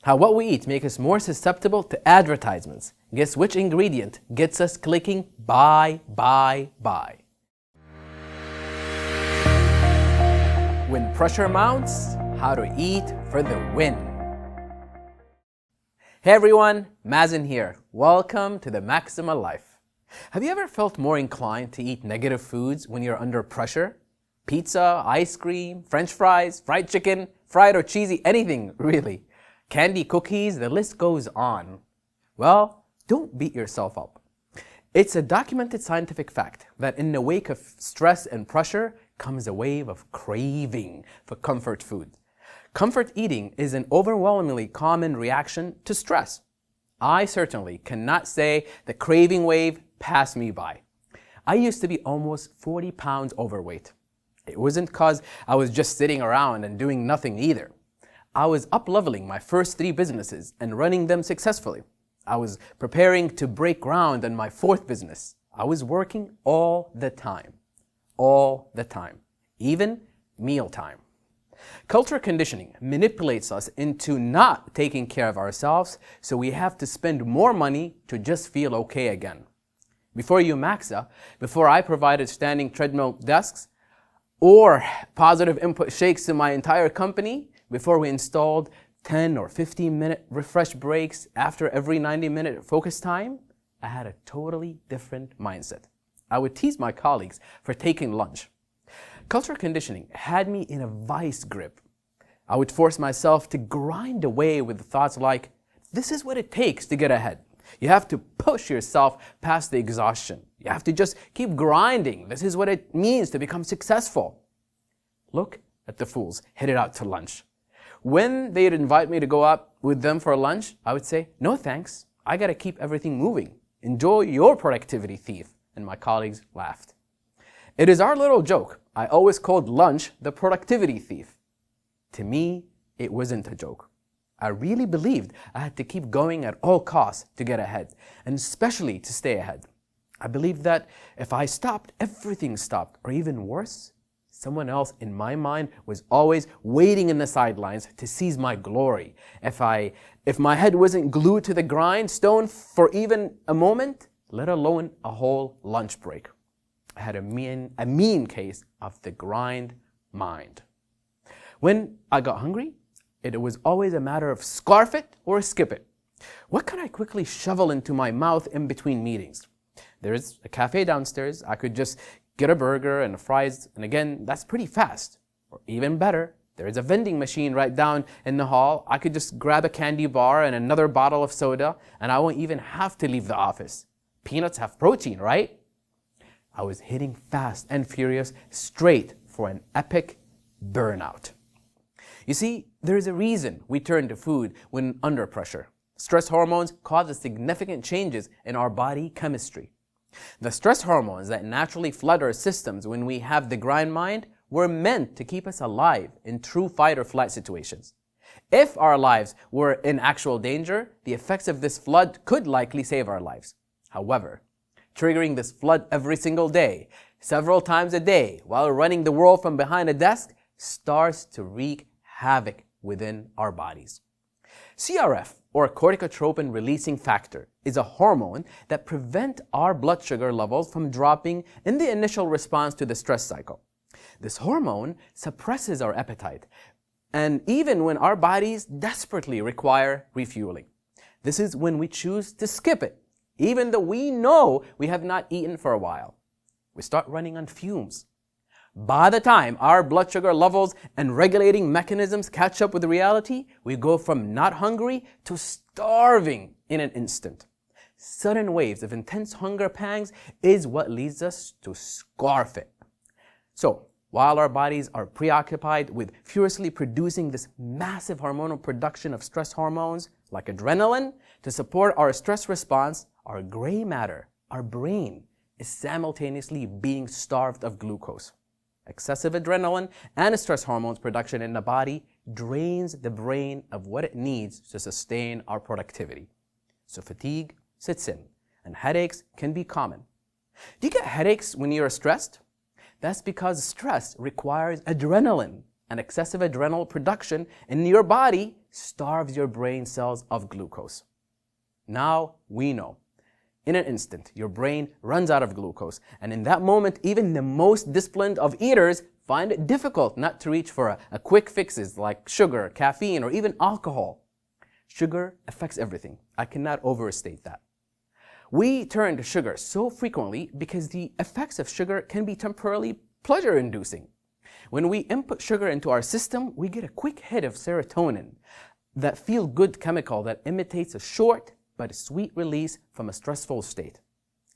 How what we eat makes us more susceptible to advertisements. Guess which ingredient gets us clicking buy, buy, buy? When pressure mounts, how to eat for the win. Hey everyone, Mazen here. Welcome to the Maximal Life. Have you ever felt more inclined to eat negative foods when you're under pressure? Pizza, ice cream, French fries, fried chicken, fried or cheesy, anything really. Candy, cookies, the list goes on. Well, don't beat yourself up. It's a documented scientific fact that in the wake of stress and pressure comes a wave of craving for comfort food. Comfort eating is an overwhelmingly common reaction to stress. I certainly cannot say the craving wave passed me by. I used to be almost 40 pounds overweight. It wasn't because I was just sitting around and doing nothing either. I was up-leveling my first 3 businesses and running them successfully. I was preparing to break ground on my 4th business. I was working all the time, even mealtime. Culture conditioning manipulates us into not taking care of ourselves, so we have to spend more money to just feel okay again. Before YOUMAXA, before I provided standing treadmill desks or positive input shakes to my entire company, before we installed 10 or 15-minute refresh breaks after every 90-minute focus time, I had a totally different mindset. I would tease my colleagues for taking lunch. Culture conditioning had me in a vice grip. I would force myself to grind away with thoughts like, this is what it takes to get ahead. You have to push yourself past the exhaustion. You have to just keep grinding. This is what it means to become successful. Look at the fools headed out to lunch. When they'd invite me to go out with them for lunch, I would say, no thanks, I gotta keep everything moving. Enjoy your productivity, thief. And my colleagues laughed. It is our little joke. I always called lunch the productivity thief. To me, it wasn't a joke. I really believed I had to keep going at all costs to get ahead, and especially to stay ahead. I believed that if I stopped, everything stopped, or even worse, someone else in my mind was always waiting in the sidelines to seize my glory. If my head wasn't glued to the grindstone for even a moment, let alone a whole lunch break. I had a mean case of the grind mind. When I got hungry, it was always a matter of scarf it or skip it. What could I quickly shovel into my mouth in between meetings? There's a cafe downstairs. I could just get a burger and fries, and again, that's pretty fast. Or even better, there is a vending machine right down in the hall. I could just grab a candy bar and another bottle of soda, and I won't even have to leave the office. Peanuts have protein, right? I was hitting fast and furious straight for an epic burnout. You see, there is a reason we turn to food when under pressure. Stress hormones cause significant changes in our body chemistry. The stress hormones that naturally flood our systems when we have the grind mind were meant to keep us alive in true fight or flight situations. If our lives were in actual danger, the effects of this flood could likely save our lives. However, triggering this flood every single day, several times a day, while running the world from behind a desk, starts to wreak havoc within our bodies. CRF, or corticotropin releasing factor, is a hormone that prevents our blood sugar levels from dropping in the initial response to the stress cycle. This hormone suppresses our appetite, and even when our bodies desperately require refueling. This is when we choose to skip it, even though we know we have not eaten for a while. We start running on fumes. By the time our blood sugar levels and regulating mechanisms catch up with reality, we go from not hungry to starving in an instant. Sudden waves of intense hunger pangs is what leads us to scarf it. So, while our bodies are preoccupied with furiously producing this massive hormonal production of stress hormones like adrenaline to support our stress response, our gray matter, our brain, is simultaneously being starved of glucose. Excessive adrenaline and stress hormones production in the body drains the brain of what it needs to sustain our productivity. So fatigue sits in, and headaches can be common. Do you get headaches when you're stressed? That's because stress requires adrenaline, and excessive adrenal production in your body starves your brain cells of glucose. Now we know. In an instant, your brain runs out of glucose, and in that moment, even the most disciplined of eaters find it difficult not to reach for a quick fixes like sugar, caffeine, or even alcohol. Sugar affects everything. I cannot overstate that. We turn to sugar so frequently because the effects of sugar can be temporarily pleasure-inducing. When we input sugar into our system, we get a quick hit of serotonin, that feel-good chemical that imitates a short but sweet release from a stressful state.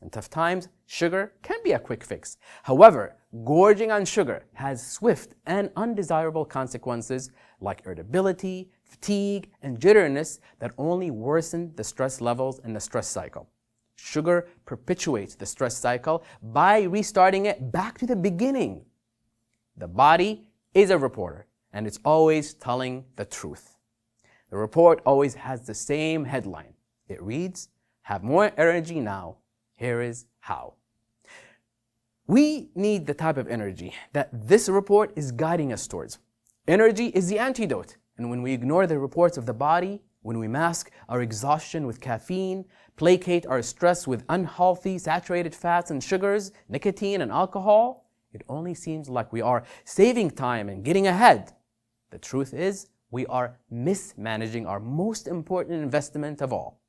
In tough times, sugar can be a quick fix. However, gorging on sugar has swift and undesirable consequences like irritability, fatigue, and jitteriness that only worsen the stress levels in the stress cycle. Sugar perpetuates the stress cycle by restarting it back to the beginning. The body is a reporter, and it's always telling the truth. The report always has the same headline. It reads, "Have more energy now. Here is how." We need the type of energy that this report is guiding us towards. Energy is the antidote, and when we ignore the reports of the body, when we mask our exhaustion with caffeine, placate our stress with unhealthy saturated fats and sugars, nicotine and alcohol, it only seems like we are saving time and getting ahead. The truth is, we are mismanaging our most important investment of all,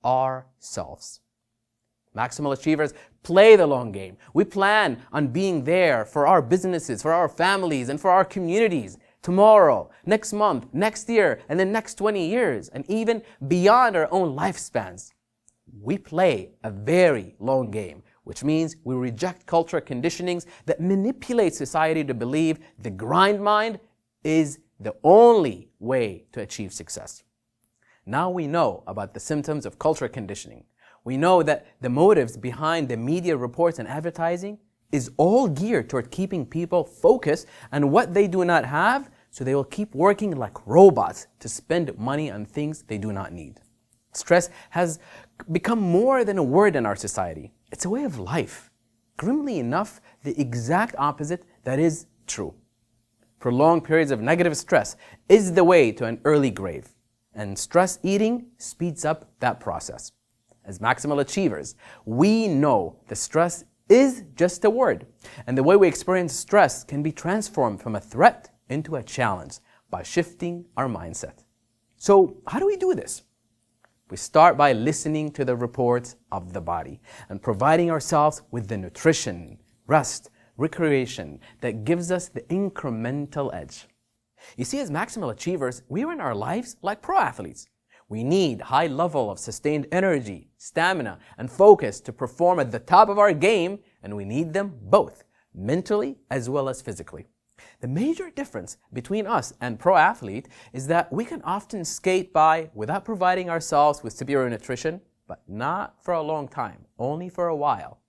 ourselves. Maximal Achievers play the long game. We plan on being there for our businesses, for our families, and for our communities tomorrow, next month, next year, and the next 20 years, and even beyond our own lifespans. We play a very long game, which means we reject cultural conditionings that manipulate society to believe the grind mind is the only way to achieve success. Now we know about the symptoms of cultural conditioning. We know that the motives behind the media reports and advertising is all geared toward keeping people focused on what they do not have, so they will keep working like robots to spend money on things they do not need. Stress has become more than a word in our society. It's a way of life. Grimly enough, the exact opposite that is true. Prolonged periods of negative stress is the way to an early grave, and stress eating speeds up that process. As maximal achievers, we know the stress is just a word, and the way we experience stress can be transformed from a threat into a challenge by shifting our mindset. So how do we do this? We start by listening to the reports of the body and providing ourselves with the nutrition, rest, recreation that gives us the incremental edge. You see, as maximal achievers, we run our lives like pro athletes. We need high level of sustained energy, stamina, and focus to perform at the top of our game, and we need them both, mentally as well as physically. The major difference between us and pro athlete is that we can often skate by without providing ourselves with superior nutrition, but not for a long time, only for a while.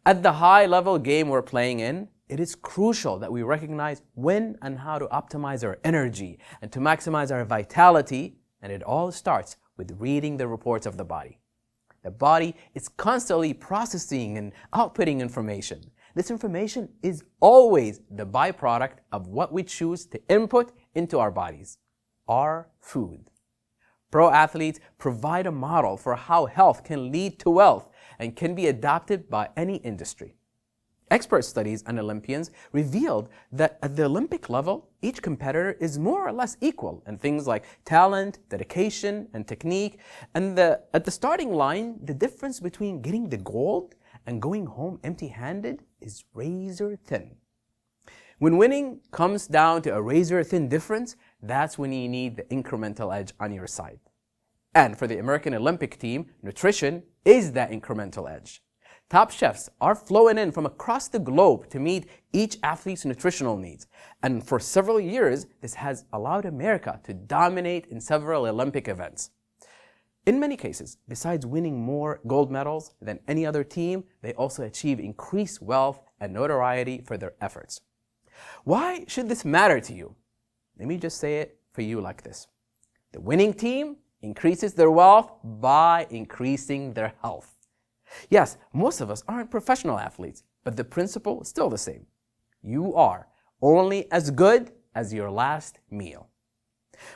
At the high level game we're playing in, it is crucial that we recognize when and how to optimize our energy and to maximize our vitality, and it all starts with reading the reports of the body. The body is constantly processing and outputting information. This information is always the byproduct of what we choose to input into our bodies, our food. Pro athletes provide a model for how health can lead to wealth and can be adopted by any industry. Expert studies on Olympians revealed that at the Olympic level, each competitor is more or less equal in things like talent, dedication, and technique. And at the starting line, the difference between getting the gold and going home empty-handed is razor thin. When winning comes down to a razor-thin difference, that's when you need the incremental edge on your side. And for the American Olympic team, nutrition is that incremental edge. Top chefs are flowing in from across the globe to meet each athlete's nutritional needs. And for several years, this has allowed America to dominate in several Olympic events. In many cases, besides winning more gold medals than any other team, they also achieve increased wealth and notoriety for their efforts. Why should this matter to you? Let me just say it for you like this. The winning team increases their wealth by increasing their health. Yes, most of us aren't professional athletes, but the principle is still the same. You are only as good as your last meal.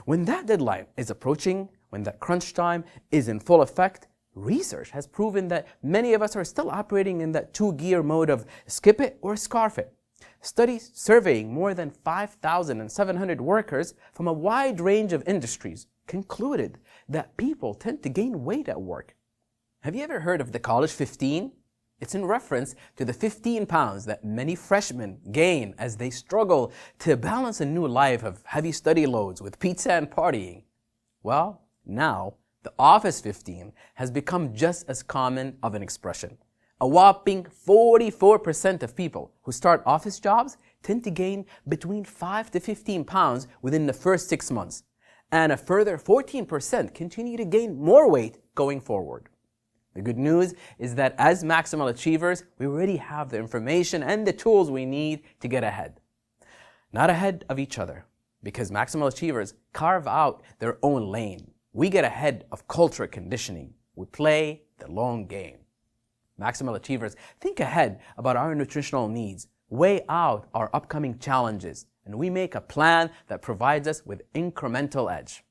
When that deadline is approaching, when that crunch time is in full effect, research has proven that many of us are still operating in that two-gear mode of skip it or scarf it. Studies surveying more than 5,700 workers from a wide range of industries concluded that people tend to gain weight at work. Have you ever heard of the college 15? It's in reference to the 15 pounds that many freshmen gain as they struggle to balance a new life of heavy study loads with pizza and partying. Well, now the office 15 has become just as common of an expression. A whopping 44% of people who start office jobs tend to gain between 5 to 15 pounds within the first 6 months, and a further 14% continue to gain more weight going forward. The good news is that as Maximal Achievers, we already have the information and the tools we need to get ahead. Not ahead of each other, because Maximal Achievers carve out their own lane. We get ahead of culture conditioning. We play the long game. Maximal Achievers think ahead about our nutritional needs, weigh out our upcoming challenges, and we make a plan that provides us with incremental edge.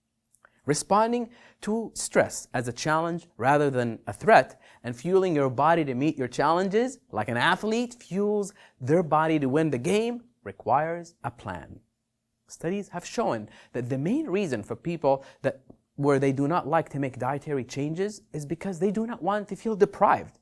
Responding to stress as a challenge rather than a threat, and fueling your body to meet your challenges like an athlete fuels their body to win the game requires a plan. Studies have shown that the main reason for people where they do not like to make dietary changes is because they do not want to feel deprived.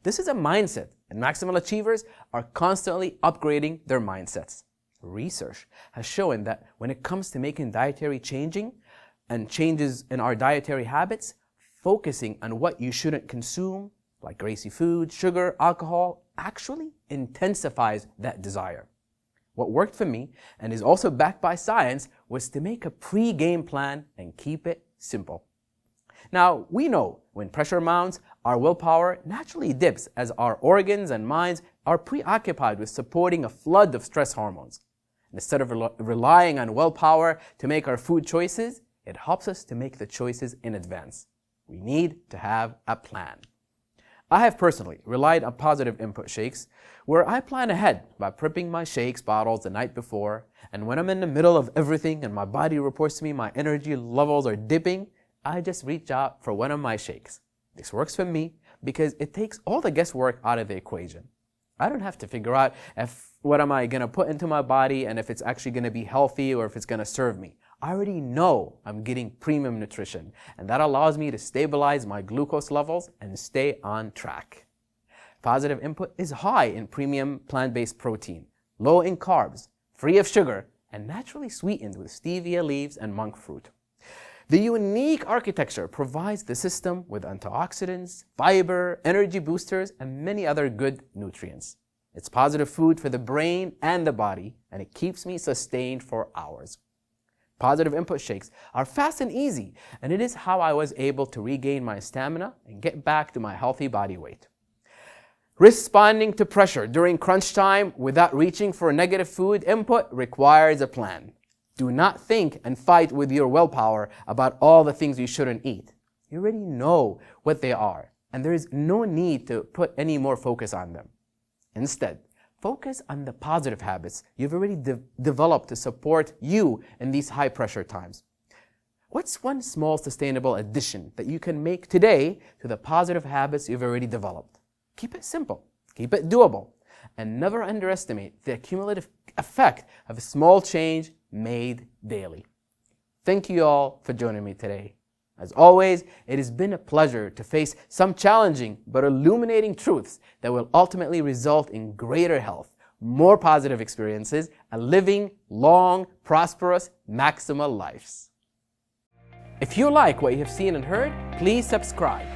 This is a mindset, and Maximal Achievers are constantly upgrading their mindsets. Research has shown that when it comes to making dietary changes in our dietary habits, focusing on what you shouldn't consume, like greasy food, sugar, alcohol, actually intensifies that desire. What worked for me, and is also backed by science, was to make a pre-game plan and keep it simple. Now, we know when pressure mounts, our willpower naturally dips as our organs and minds are preoccupied with supporting a flood of stress hormones. Instead of relying on willpower to make our food choices, it helps us to make the choices in advance. We need to have a plan. I have personally relied on positive input shakes, where I plan ahead by prepping my shakes bottles the night before, and when I'm in the middle of everything and my body reports to me my energy levels are dipping, I just reach out for one of my shakes. This works for me because it takes all the guesswork out of the equation. I don't have to figure out what am I going to put into my body and if it's actually going to be healthy or if it's going to serve me. I already know I'm getting premium nutrition, and that allows me to stabilize my glucose levels and stay on track. Positive input is high in premium plant-based protein, low in carbs, free of sugar, and naturally sweetened with stevia leaves and monk fruit. The unique architecture provides the system with antioxidants, fiber, energy boosters, and many other good nutrients. It's positive food for the brain and the body, and it keeps me sustained for hours. Positive input shakes are fast and easy, and it is how I was able to regain my stamina and get back to my healthy body weight. Responding to pressure during crunch time without reaching for negative food input requires a plan. Do not think and fight with your willpower about all the things you shouldn't eat. You already know what they are, and there is no need to put any more focus on them. Instead, focus on the positive habits you've already developed to support you in these high-pressure times. What's one small sustainable addition that you can make today to the positive habits you've already developed? Keep it simple, keep it doable, and never underestimate the cumulative effect of a small change made daily. Thank you all for joining me today. As always, it has been a pleasure to face some challenging but illuminating truths that will ultimately result in greater health, more positive experiences, and living long, prosperous, maximal lives. If you like what you have seen and heard, please subscribe.